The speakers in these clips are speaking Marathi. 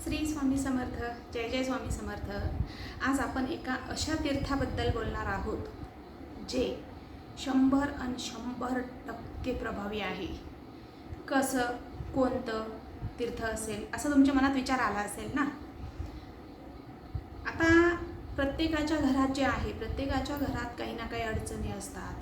श्री स्वामी समर्थ. जय जय स्वामी समर्थ. आज आपण एका अशा तीर्थाबद्दल बोलणार आहोत जे 100% प्रभावी आहे. कसं, कोणतं तीर्थ असेल असं तुमच्या मनात विचार आला असेल ना. आता प्रत्येकाच्या घरात जे आहे, प्रत्येकाच्या घरात काही ना काही अडचणी असतात.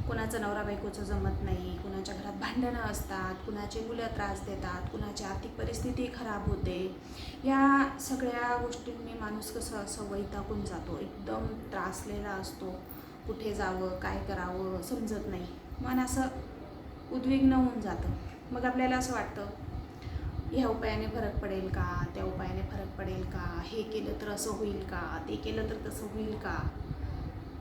कुणाचं नवरा बायकोचं जमत नाही, कुणाच्या घरात भांडणं असतात, कुणाचे मुलं त्रास देतात, कुणाची आर्थिक परिस्थिती खराब होते. या सगळ्या गोष्टींनी माणूस असं वैतागून जातो, एकदम त्रासलेला असतो. कुठे जावं, काय करावं समजत नाही. मन असं उद्विग्न होऊन जातं. मग आपल्याला असं वाटतं, ह्या उपायाने फरक पडेल का, त्या उपायाने फरक पडेल का, हे केलं तर असं होईल का, ते केलं तर तसं होईल का.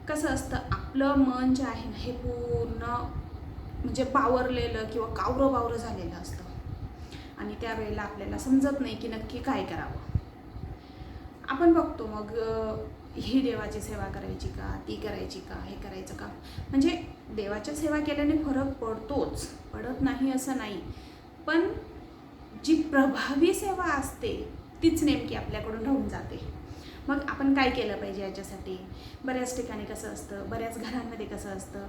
कसं असतं, आपलं मन जे आहे ना हे पूर्ण म्हणजे बावरलेलं किंवा कावरं झालेलं असतं आणि त्यावेळेला आपल्याला समजत नाही की नक्की काय करावं. आपण बघतो मग ही देवाची सेवा करायची का, ती करायची का, हे करायचं का. म्हणजे देवाच्या सेवा केल्याने फरक पडतोच, पडत नाही असं नाही, पण जी प्रभावी सेवा असते तीच नेमकी आपल्याकडून राहून जाते. मग आपण काय केलं पाहिजे याच्यासाठी. बऱ्याच ठिकाणी कसं असतं, बऱ्याच घरांमध्ये कसं असतं,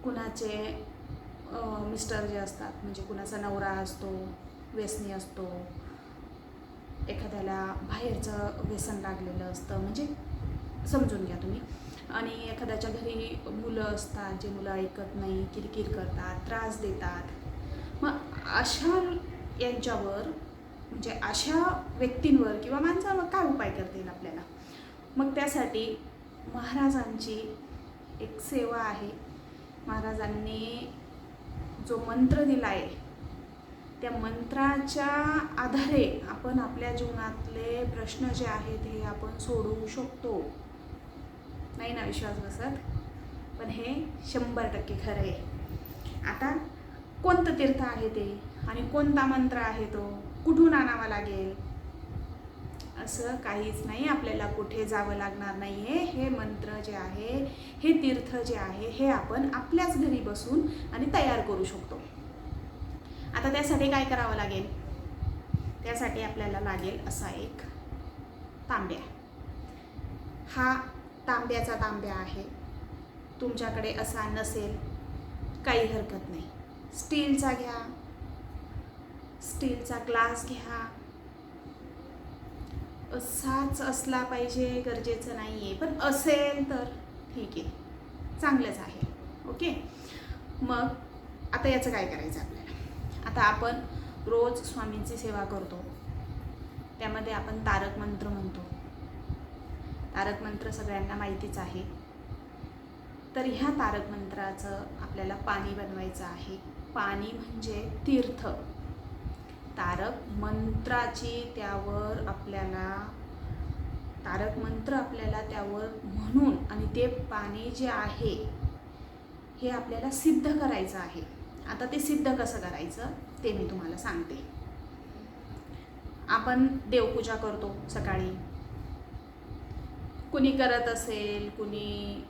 कुणाचे मिस्टर जे असतात, म्हणजे कुणाचा नवरा असतो व्यसनी असतो, एखाद्याला बाहेरचं व्यसन लागलेलं असतं, म्हणजे समजून घ्या तुम्ही. आणि एखाद्याच्या घरी मुलं असतात, जे मुलं ऐकत नाही, किरकिर करतात, त्रास देतात. मग अशा यांच्यावर म्हणजे अशा व्यक्तींवर किंवा माणसांवर काय उपाय करता येईल आपल्याला. मग त्यासाठी महाराजांची एक सेवा आहे. महाराजांनी जो मंत्र दिला आहे त्या मंत्राच्या आधारे आपण आपल्या जीवनातले प्रश्न जे आहेत हे आपण सोडवू शकतो. नाही ना विश्वास बसत, पण हे 100% खरं आहे. आता कोणतं तीर्थ आहे ते आणि कोणता मंत्र आहे तो, कुठून आणावा लागेल, असं काहीच नाही. आपल्याला कुठे जावं लागणार नाही आहे. हे मंत्र जे आहे, हे तीर्थ जे आहे, हे आपण आपल्याच घरी बसून आणि तयार करू शकतो. आता त्यासाठी काय करावं लागेल, त्यासाठी आपल्याला लागेल असा एक तांब्या. हा तांब्याचा तांब्या आहे. तुमच्याकडे असा नसेल काही हरकत नाही, स्टीलचा घ्या, स्टीलचा ग्लास घ्या. असाच असला पाहिजे गरजेचं नाही आहे, पण असेल तर ठीक आहे, चांगलंच आहे. ओके. मग आता याचं काय करायचं आपल्याला. आता आपण रोज स्वामींची सेवा करतो, त्यामध्ये आपण तारक मंत्र म्हणतो. तारक मंत्र सगळ्यांना माहितीच आहे. तर ह्या तारक मंत्राचं आपल्याला पाणी बनवायचं आहे. पाणी म्हणजे तीर्थ. तारक मंत्राची त्यावर आपल्याला तारक मंत्र आपल्याला त्यावर म्हणून आणि ते पाणी जे आहे हे आपल्याला सिद्ध करायचं आहे. आता ते सिद्ध कसं करायचं ते मी तुम्हाला सांगते. आपण देवपूजा करतो सकाळी. कुणी करत असेल, कुणी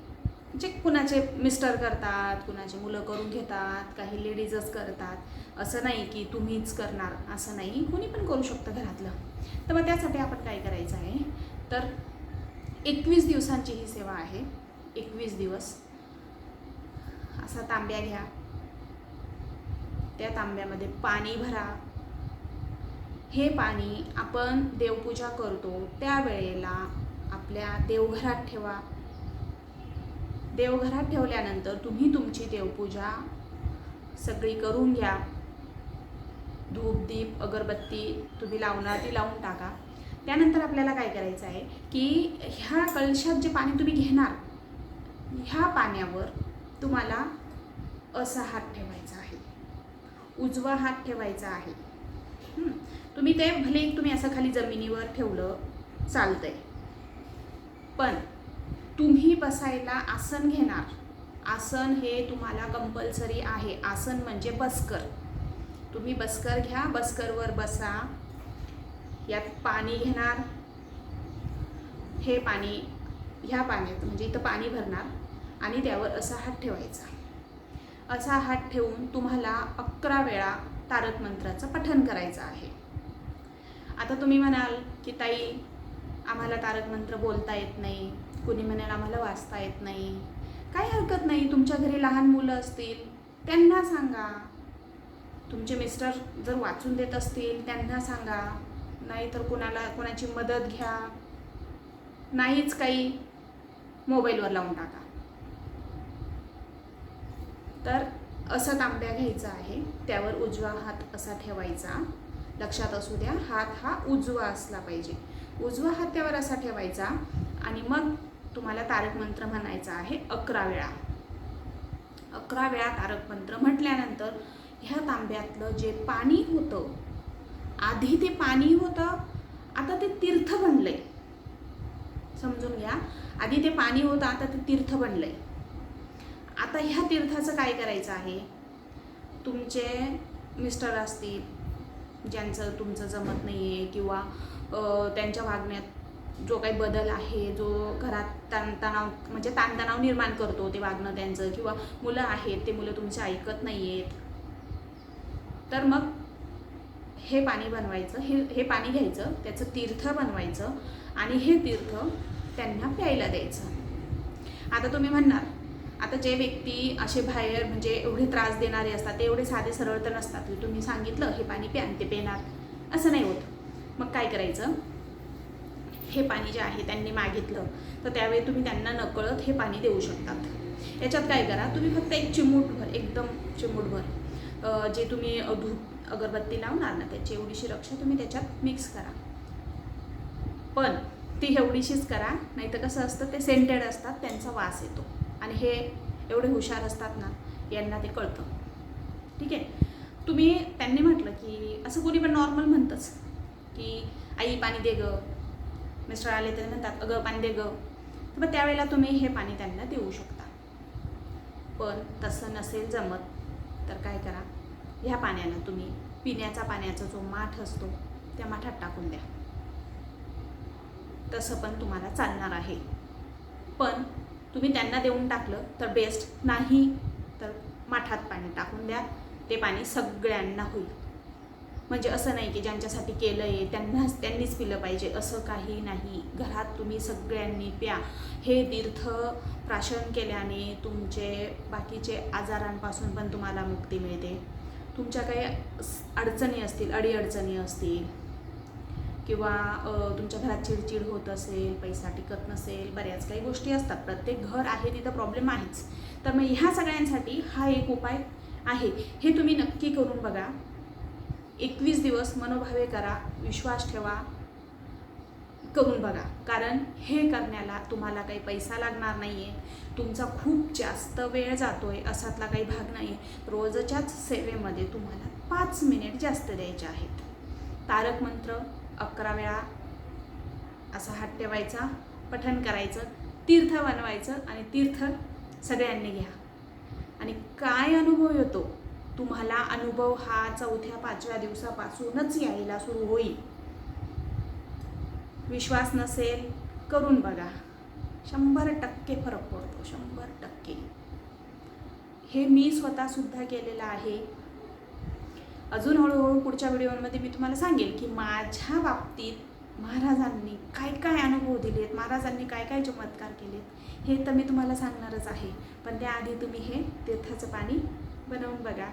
म्हणजे कुणाचे मिस्टर करतात, कुणाचे मुलं करून घेतात, काही लेडीजच करतात. असं नाही की तुम्हीच करणार असं नाही, कुणी पण करू शकतं घरातलं. तर मग त्यासाठी आपण काय करायचं आहे, तर 21 दिवसांची ही सेवा आहे. 21 दिवस असा तांब्या घ्या, त्या तांब्यामध्ये पाणी भरा. हे पाणी आपण देवपूजा करतो त्यावेळेला आपल्या देवघरात ठेवा. देवघरात ठेवल्यानंतर तुम्ही तुमची देवपूजा सगळी करून घ्या. धूप, दीप, अगरबत्ती तुम्ही लावणार ती लावून टाका. त्यानंतर आपल्याला काय करायचं आहे की ह्या कलशात जे पाणी तुम्ही घेणार, ह्या पाण्यावर तुम्हाला असा हात ठेवायचा आहे, उजवा हात ठेवायचा आहे. तुम्ही ते भले तुम्ही असं खाली जमिनीवर ठेवलं चालतंय, पण तुम्ही बसायला आसन घेणार. आसन हे तुम्हाला कंपल्सरी आहे. आसन म्हणजे बसकर. तुम्ही बसकर घ्या, बसकरवर बसा. यात पाणी घेणार. हे पाणी ह्या पाण्यात म्हणजे इथं पाणी भरणार आणि त्यावर असा हात ठेवायचा. असा हात ठेवून तुम्हाला 11 वेळा तारक मंत्राचं पठण करायचं आहे. आता तुम्ही म्हणाल की ताई आम्हाला तारक मंत्र बोलता येत नाही, कुणी म्हणाल आम्हाला वाचता येत नाही. काही हरकत नाही, तुमच्या घरी लहान मुलं असतील त्यांना सांगा. तुमचे मिस्टर जर वाचून देत असतील त्यांना सांगा, नाहीतर कोणाची मदत घ्या. नाहीच काही, मोबाईलवर लावून टाका. तर असं तांब्या घ्यायचा आहे, त्यावर उजवा हात असा ठेवायचा. लक्षात असू द्या, हात हा उजवा असला पाहिजे. उजवा हात त्यावर असा ठेवायचा आणि मग तुम्हाला तारक मंत्र म्हणायचा आहे 11 वेळा. 11 वेळा तारक मंत्र म्हटल्यानंतर ह्या तांब्यातलं जे पाणी होतं, आधी ते पाणी होतं, आता ते तीर्थ बनलंय. समजून घ्या, आधी ते पाणी होतं, आता ते तीर्थ बनलंय. आता ह्या तीर्थाचं काय करायचं आहे, तुमचे मिस्टर असतील ज्यांचं तुमचं जमत नाही आहे, किंवा त्यांच्या वागण्यात जो काही बदल आहे, जो घरात ताणतणाव निर्माण करतो ते वागणं त्यांचं, किंवा मुलं आहेत ते मुलं तुमचं ऐकत नाही आहेत, तर मग हे पाणी बनवायचं, हे पाणी घ्यायचं, त्याचं तीर्थ बनवायचं आणि हे तीर्थ त्यांना प्यायला द्यायचं. आता तुम्ही म्हणणार, आता जे व्यक्ती असे बाहेर म्हणजे एवढे त्रास देणारे असतात, ते एवढे साधे सरळ तर नसतात की तुम्ही सांगितलं हे पाणी प्या ते पेणार, असं नाही होत. मग काय करायचं, हे पाणी जे आहे त्यांनी मागितलं तर त्यावेळी तुम्ही त्यांना नकळत हे पाणी देऊ शकतात. याच्यात काय करा, तुम्ही फक्त एक चिमूटभर, एकदम चिमूटभर जे तुम्ही धूप अगरबत्ती लावणार ना त्याची एवढीशी रक्षा तुम्ही त्याच्यात मिक्स करा. पण ती एवढीशीच करा, नाही तर कसं असतं ते सेंटेड असतात, त्यांचा वास येतो आणि हे एवढे हुशार असतात ना, यांना ते कळतं. ठीक आहे, त्यांनी म्हटलं की असं कोणी पण नॉर्मल म्हणतंच की आई पाणी दे गं, मिस्टर आले तर म्हणतात अगं पाणी दे गं, तर मग त्यावेळेला तुम्ही हे पाणी त्यांना देऊ शकता. पण तसं नसेल जमत तर काय करा, ह्या पाण्याला तुम्ही पिण्याचा पाण्याचा जो माठ असतो त्या माठात टाकून द्या. तसं पण तुम्हाला चालणार आहे. पण तुम्ही त्यांना देऊन टाकलं तर बेस्ट, नाही तर माठात पाणी टाकून द्या, ते पाणी सगळ्यांना होईल. म्हणजे असं नाही की ज्यांच्यासाठी केलं आहे त्यांनीच पिलं पाहिजे, असं काही नाही. घरात तुम्ही सगळ्यांनी प्या. हे तीर्थ प्राशन केल्याने तुमचे बाकीचे आजारांपासून पण तुम्हाला मुक्ती मिळते. तुमच्या काही अडचणी असतील, अडीअडचणी असतील, किंवा तुमच्या घरात चिडचिड होत असेल, पैसा टिकत नसेल, बऱ्याच काही गोष्टी असतात. प्रत्येक घर आहे तिथं प्रॉब्लेम आहेच. तर मग ह्या सगळ्यांसाठी हा एक उपाय आहे. हे तुम्ही नक्की करून बघा. 21 दिवस मनोभावे करा, विश्वास ठेवा, करून बघा. कारण हे करण्याला तुम्हाला काही पैसा लागणार नाही आहे, तुमचा खूप जास्त वेळ जातोय असातला काही भाग नाही आहे. रोजच्याच सेवेमध्ये तुम्हाला 5 मिनिट जास्त द्यायचे आहेत. तारक मंत्र 11 वेळा असा हात ठेवायचा, पठण करायचं, तीर्थ बनवायचं आणि तीर्थ सगळ्यांनी घ्या. आणि काय अनुभव येतो तुम्हाला, अनुभव हा 4-5व्या दिवसापासूनच यायला सुरू होईल. विश्वास नसेल करून बघा, 100% फरक पडतो, 100%. हे मी स्वतःसुद्धा केलेलं आहे. अजून हळूहळू पुढच्या व्हिडिओमध्ये मी तुम्हाला सांगेल की माझ्या बाबतीत महाराजांनी काय काय अनुभव दिलेत, महाराजांनी काय काय चमत्कार केलेत, हे तर मी तुम्हाला सांगणारच आहे. पण त्याआधी तुम्ही हे तीर्थाचं पाणी बनवून बघा.